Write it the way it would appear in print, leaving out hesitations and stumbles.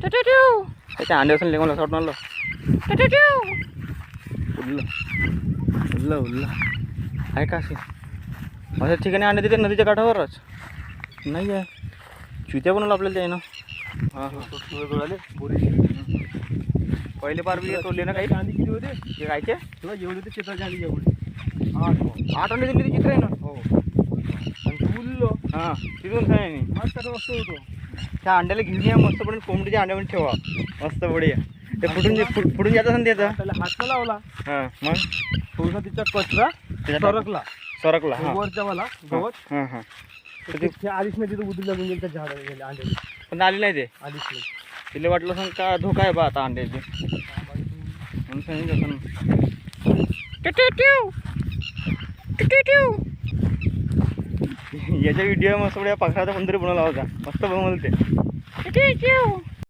त्याच्या अंडे असून लेगून असं वाटून उडलं उडलं उडलं आहे का असे अशा ठिकाणी अंडे देते नदीच्या काठावरच नाही आहे चित्या बनवलं आपल्याला ते ना हां पहिले पार बी तोडले ना काही अंडी किती होते ते कायचे तुला जेवढे होते चित्राचे अंडी जेवढे 8 अंडे दिले चित्र आहे ना हो आणि फुललो हां तिथून काय नाही मस्त वस्तू होतो त्या अंड्याला घेऊन या मस्त पडून कोंबडीच्या अंड्यामध्ये ठेवा मस्त बढिया ते फुटून जात असं त्याचा त्याला हात लावला हां मग थोडसा तिचा कचरा सरकला वरच्या मला गवत हां हां ते आलीच नाही तिथं उतरलं लागून गेलं त्या झाडाला गेले अंडे पण आली नाही ते आलीच नाही तिला वाटलं असं का धोका आहे बा आता अंड्याचे म्हणून सांगितलं याच्या व्हिडिओ मस्त बढिया पाखराचा कोणतरी बनवला होता मस्त बनवलं ते